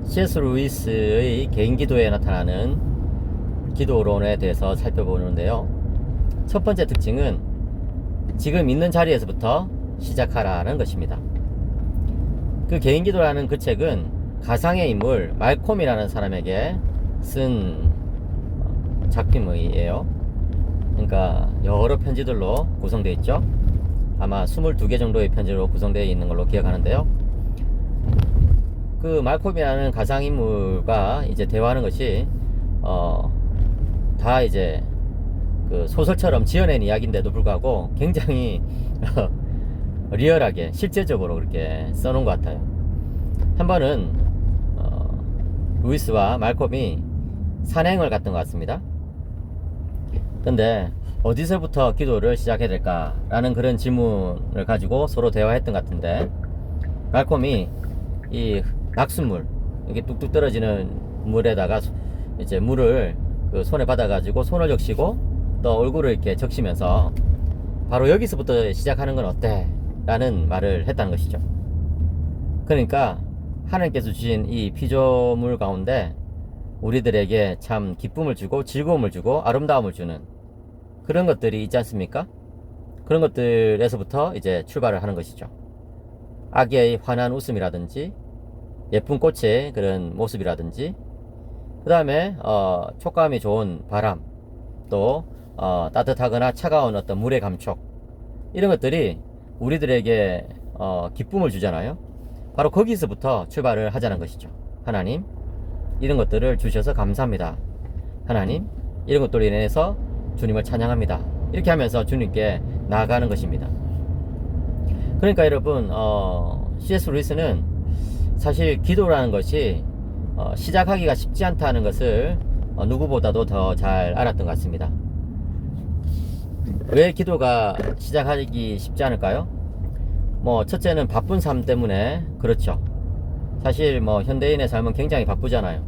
C.S. 루이스의 개인 기도에 나타나는 기도론에 대해서 살펴보는데요. 첫 번째 특징은 지금 있는 자리에서부터 시작하라는 것입니다. 그 개인 기도라는 그 책은 가상의 인물 말콤이라는 사람에게 쓴 작품이에요. 그러니까 여러 편지들로 구성되어 있죠. 아마 22개 정도의 편지로 구성되어 있는 걸로 기억하는데요. 그 말콤이라는 가상인물과 이제 대화하는 것이 다 이제 그 소설처럼 지어낸 이야기인데도 불구하고 굉장히 리얼하게 실제적으로 그렇게 써놓은 것 같아요. 한 번은 루이스와 말콤이 산행을 갔던 것 같습니다. 근데 어디서부터 기도를 시작해야 될까라는 그런 질문을 가지고 서로 대화했던 것 같은데, 말콤이 이 낙숫물, 이게 뚝뚝 떨어지는 물에다가 이제 물을 그 손에 받아가지고 손을 적시고 또 얼굴을 이렇게 적시면서 바로 여기서부터 시작하는 건 어때? 라는 말을 했다는 것이죠. 그러니까 하나님께서 주신 이 피조물 가운데 우리들에게 참 기쁨을 주고 즐거움을 주고 아름다움을 주는 그런 것들이 있지 않습니까? 그런 것들에서부터 이제 출발을 하는 것이죠. 아기의 환한 웃음이라든지 예쁜 꽃의 그런 모습이라든지, 그 다음에 촉감이 좋은 바람, 또 따뜻하거나 차가운 어떤 물의 감촉, 이런 것들이 우리들에게 기쁨을 주잖아요. 바로 거기서부터 출발을 하자는 것이죠. 하나님, 이런 것들을 주셔서 감사합니다. 하나님, 이런 것들로 인해서 주님을 찬양합니다. 이렇게 하면서 주님께 나아가는 것입니다. 그러니까 여러분, C.S. 루이스는 사실 기도라는 것이 시작하기가 쉽지 않다는 것을 누구보다도 더 잘 알았던 것 같습니다. 왜 기도가 시작하기 쉽지 않을까요? 첫째는 바쁜 삶 때문에 그렇죠. 사실 현대인의 삶은 굉장히 바쁘잖아요.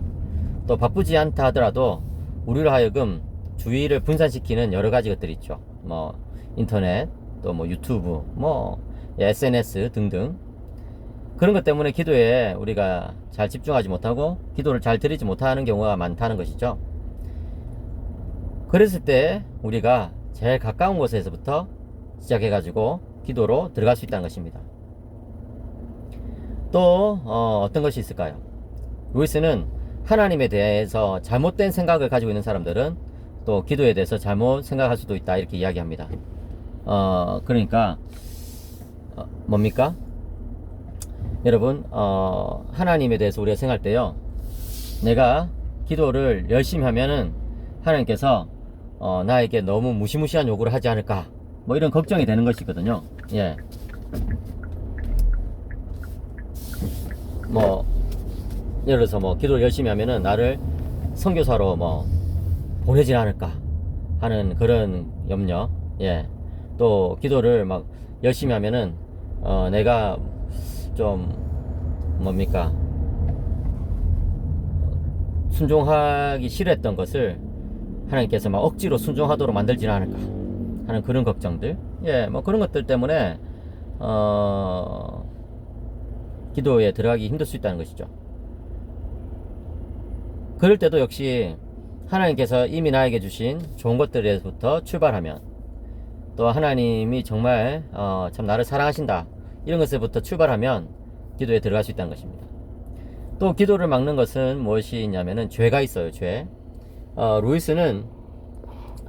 또 바쁘지 않다 하더라도 우리로 하여금 주의를 분산시키는 여러 가지 것들이 있죠. 인터넷, 또 유튜브, SNS 등등. 그런 것 때문에 기도에 우리가 잘 집중하지 못하고 기도를 잘 드리지 못하는 경우가 많다는 것이죠. 그랬을 때 우리가 제일 가까운 곳에서부터 시작해가지고 기도로 들어갈 수 있다는 것입니다. 또 어떤 것이 있을까요? 루이스는 하나님에 대해서 잘못된 생각을 가지고 있는 사람들은 또 기도에 대해서 잘못 생각할 수도 있다, 이렇게 이야기합니다. 그러니까 뭡니까? 여러분, 하나님에 대해서 우리가 생각할 때요, 내가 기도를 열심히 하면은 하나님께서 나에게 너무 무시무시한 요구를 하지 않을까, 이런 걱정이 되는 것이거든요. 예. 예를 들어서 기도를 열심히 하면은 나를 선교사로 보내진 않을까 하는 그런 염려. 예. 또 기도를 열심히 하면은 내가 좀 순종하기 싫어했던 것을 하나님께서 억지로 순종하도록 만들지는 않을까 하는 그런 걱정들. 예, 그런 것들 때문에 기도에 들어가기 힘들 수 있다는 것이죠. 그럴 때도 역시 하나님께서 이미 나에게 주신 좋은 것들에서부터 출발하면, 또 하나님이 정말 참 나를 사랑하신다, 이런 것에서부터 출발하면 기도에 들어갈 수 있다는 것입니다. 또 기도를 막는 것은 무엇이 있냐면은 죄가 있어요. 죄. 루이스는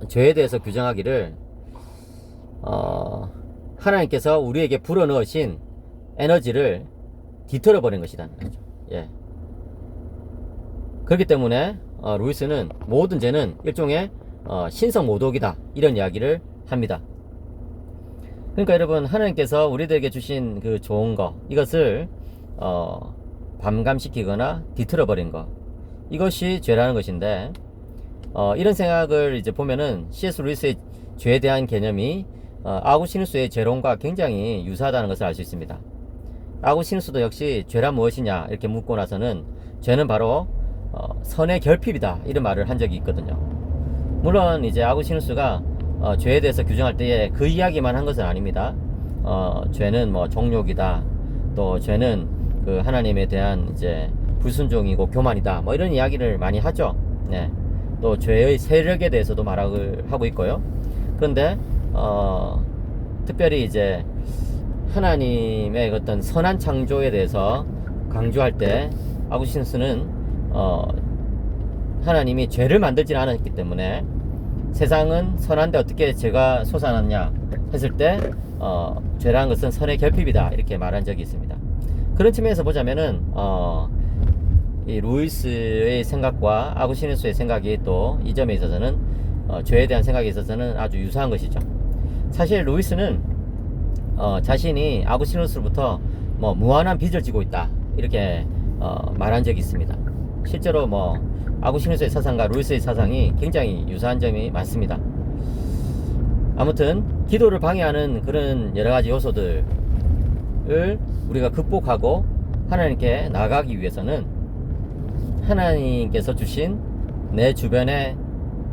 죄에 대해서 규정하기를 하나님께서 우리에게 불어넣으신 에너지를 뒤틀어 버린 것이라는 거죠. 예. 그렇기 때문에 루이스는 모든 죄는 일종의 신성모독이다, 이런 이야기를 합니다. 그러니까 여러분, 하나님께서 우리들에게 주신 그 좋은 거, 이것을 반감시키거나 뒤틀어 버린 거, 이것이 죄라는 것인데, 이런 생각을 이제 보면은 C.S. 루이스의 죄에 대한 개념이 아구시누스의 죄론과 굉장히 유사하다는 것을 알 수 있습니다. 아구시누스도 역시 죄란 무엇이냐 이렇게 묻고 나서는 죄는 바로 선의 결핍이다, 이런 말을 한 적이 있거든요. 물론 이제 아구시누스가 죄에 대해서 규정할 때에 그 이야기만 한 것은 아닙니다. 죄는 종욕이다, 또 죄는 그 하나님에 대한 이제 불순종이고 교만이다 뭐 이런 이야기를 많이 하죠. 네. 또 죄의 세력에 대해서도 말을 하고 있고요. 그런데 특별히 이제 하나님의 어떤 선한 창조에 대해서 강조할 때 아구스티누스는 하나님이 죄를 만들지는 않았기 때문에 세상은 선한데 어떻게 죄가 솟아났냐 했을 때 죄라는 것은 선의 결핍이다 이렇게 말한 적이 있습니다. 그런 측면에서 보자면은 이 루이스의 생각과 아구스티누스의 생각이 또 이 점에 있어서는 죄에 대한 생각에 있어서는 아주 유사한 것이죠. 사실 루이스는 자신이 아구스티누스로부터 뭐 무한한 빚을 지고 있다 이렇게 말한 적이 있습니다. 실제로 뭐 아구스티누스의 사상과 루이스의 사상이 굉장히 유사한 점이 많습니다. 아무튼 기도를 방해하는 그런 여러가지 요소들을 우리가 극복하고 하나님께 나아가기 위해서는 하나님께서 주신 내 주변에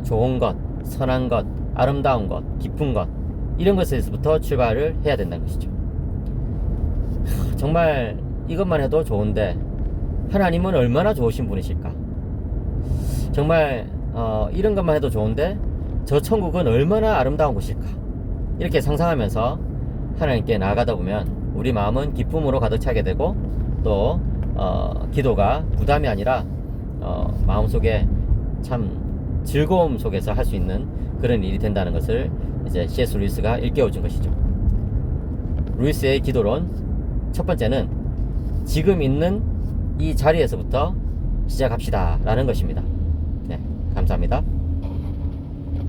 좋은 것, 선한 것, 아름다운 것, 기쁜 것 이런 것에서부터 출발을 해야 된다는 것이죠. 정말 이것만 해도 좋은데 하나님은 얼마나 좋으신 분이실까? 정말 이런 것만 해도 좋은데 저 천국은 얼마나 아름다운 곳일까? 이렇게 상상하면서 하나님께 나아가다 보면 우리 마음은 기쁨으로 가득 차게 되고 또 기도가 부담이 아니라 마음속에 참 즐거움 속에서 할 수 있는 그런 일이 된다는 것을 이제 C.S. 루이스가 일깨워 준 것이죠. 루이스의 기도론 첫 번째는 지금 있는 이 자리에서부터 시작합시다 라는 것입니다. 네, 감사합니다.